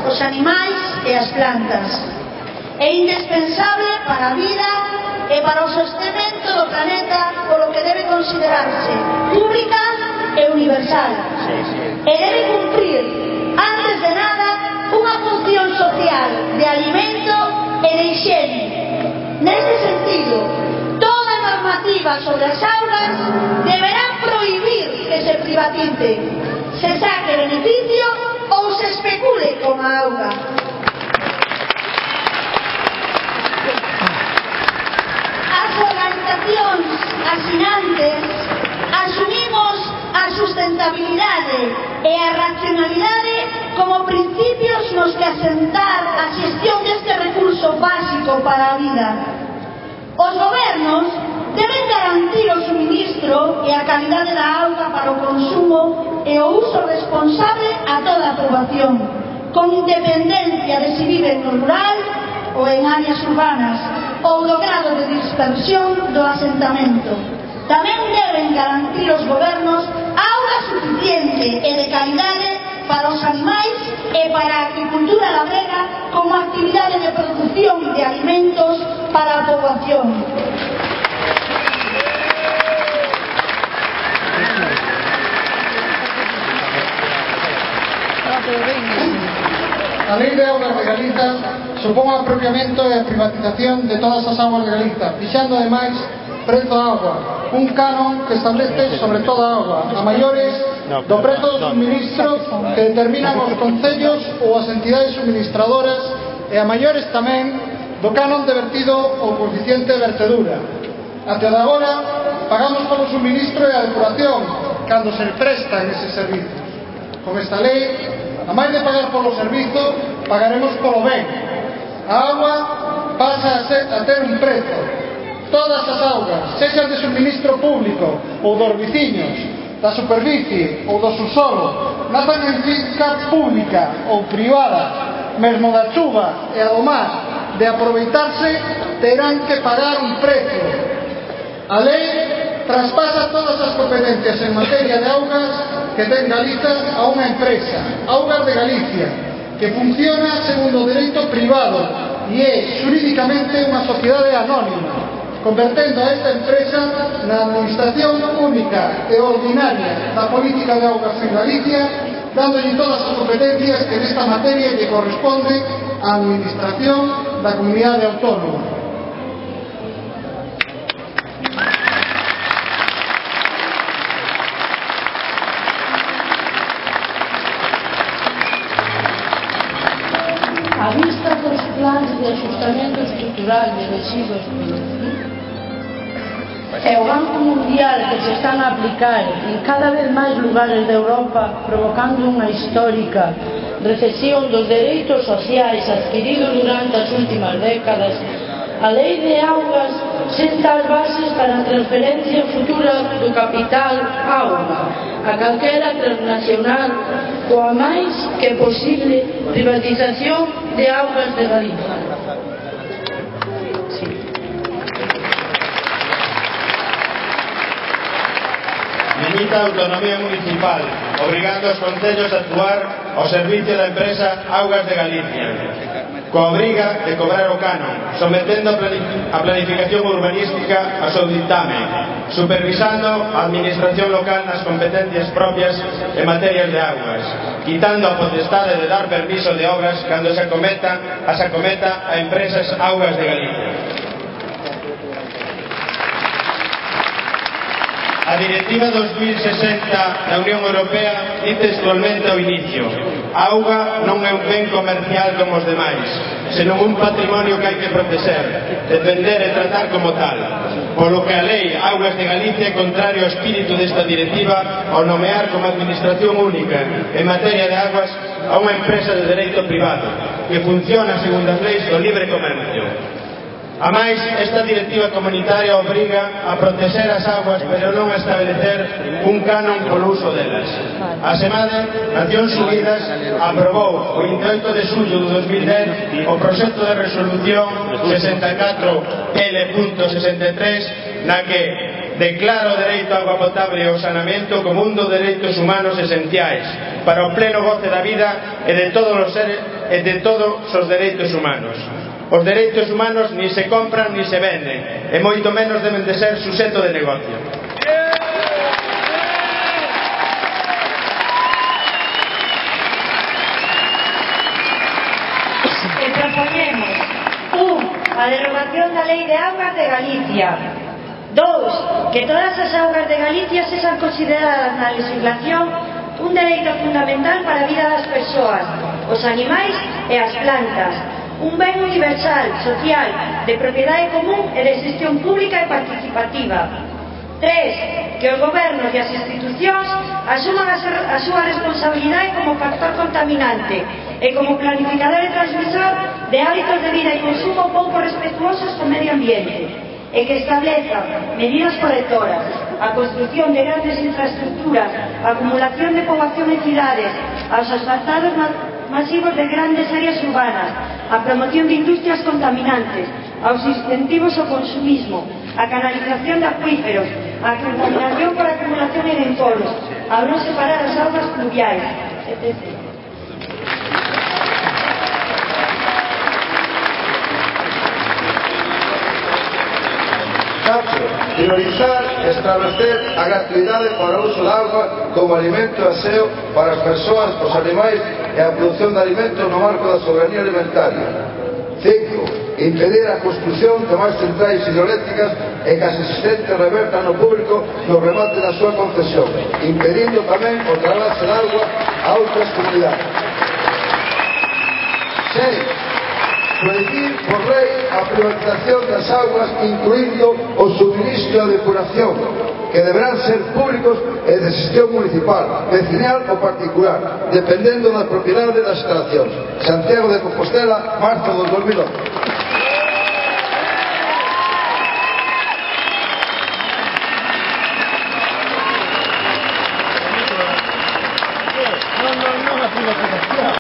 os animais e as plantas. É indispensable para a vida e para o sostemento do planeta, polo que debe considerarse pública e universal. E debe cumprir, antes de nada, unha función social de alimento e de higiene. Neste sentido, toda normativa sobre as augas deberá prohibir que se privatice, se saque beneficio ou se especule con a auga. As organizacións asinantes asumimos a sustentabilidade e a racionalidade como principios nos que asentar a xestión deste recurso básico para a vida. Os gobernos deben garantir o suministro e a calidade da auga para o consumo e o uso responsable a toda a poboación, con independencia de si viven no rural ou en áreas urbanas ou do grado de dispersión do asentamento. Tamén deben garantir os gobernos auga suficiente e de calidade para os animais e para a agricultura labrega como actividade de produción de alimentos para a poboación. A Lei de Augas de Galiza supón o apropiamento e a privatización de todas as augas de Galiza, fixando ademais prezo da auga, un canon que establece sobre toda a auga, a maiores do prezo do suministro que determinan os concellos ou as entidades suministradoras e a maiores tamén do canon de vertido ou coeficiente de vertedura. Até de agora pagamos polo suministro e a depuración cando se presta ese servizo. Con esta lei, a máis de pagar polo servizo, pagaremos polo ben. A auga pasa a ter un prezo. Todas as augas, sexan de suministro público ou dos veciños, da superficie ou do subsolo, nazan en finca pública ou privada, mesmo da chuva e a do mar, de aproveitarse, terán que pagar un prezo. A lei traspasa todas as competencias en materia de augas que ten Galiza a unha empresa, Augas de Galicia, que funciona segundo o dereito privado e é xurídicamente unha sociedade anónima, convertendo a esta empresa na administración única e ordinaria da política de augas en Galicia, dándolle todas as competencias que nesta materia lle corresponde á administración da comunidade autónoma. A vista dos plans de ajustamento estructural de residuos e o Banco Mundial que se están a aplicar en cada vez máis lugares de Europa, provocando unha histórica recesión dos dereitos sociais adquiridos durante as últimas décadas, a Lei de Augas senta as bases para a transferencia futura do capital auga a calquera transnacional coa máis que posible privatización de Augas de Galiza. Limita a autonomía municipal, obrigando os concellos a actuar ao servicio da empresa Augas de Galicia, coa obriga de cobrar o canon, sometendo a planificación urbanística a seu ditame, supervisando a administración local nas competencias propias en materias de augas, quitando a potestade de dar permiso de obras cando se acometa a empresas Augas de Galicia. A Directiva 2060 da Unión Europea di textualmente ao inicio: a auga non é un ben comercial como os demais, senón un patrimonio que hai que proteger, defender e tratar como tal, polo que a Lei Augas de Galicia é contrario ao espírito desta directiva ao nomear como administración única en materia de aguas a unha empresa de dereito privado que funciona segundo as leis do libre comercio. A máis, esta directiva comunitaria obriga a proteger as aguas, pero non a establecer un canon polo uso delas. A semana, Nacións Unidas aprobou o 28 de xullo de 2010 o proxecto de resolución 64L.63 na que declara o dereito á auga potable e ao saneamento como un dos dereitos humanos esenciais, para o pleno goce da vida e de todos os dereitos humanos. Os dereitos humanos ni se compran ni se venden, e moito menos deben de ser suxeto de negocio. E propoñemos: 1. A derogación da Lei de Augas de Galicia. 2. Que todas as augas de Galicia sexan consideradas na legislación un dereito fundamental para a vida das persoas, os animais e as plantas, un ben universal, social, de propiedade común e de xestión pública e participativa. 3. Que os gobernos e as institucións asuman a súa responsabilidade como factor contaminante e como planificador e transmisor de hábitos de vida e consumo pouco respetuosos co medio ambiente, e que establezan medidas correctoras, a construción de grandes infraestructuras, a acumulación de poboación en cidades, aos asfaltados masivos de grandes áreas urbanas, a promoción de industrias contaminantes, aos incentivos ao consumismo, a canalización de acuíferos, a contaminación por acumulación en entornos, a non separar as augas pluviais, etc. Priorizar e establecer a gratuidade para o uso da auga como alimento e aseo para as persoas, os animais e a produción de alimentos no marco da soberanía alimentaria. 5. Impedir a construción de máis centrais hidroeléctricas e que as existentes revertan no público no remate da súa concesión, impedindo tamén o traslase de auga a outras comunidades. 6. Prohibir por lei a privatización das augas, incluindo o suministro e a depuración, que deberán ser públicos e de xestión municipal, vecinal ou particular, dependendo da propiedade das instalacións. Santiago de Compostela, marzo de 2011. No, la privatización.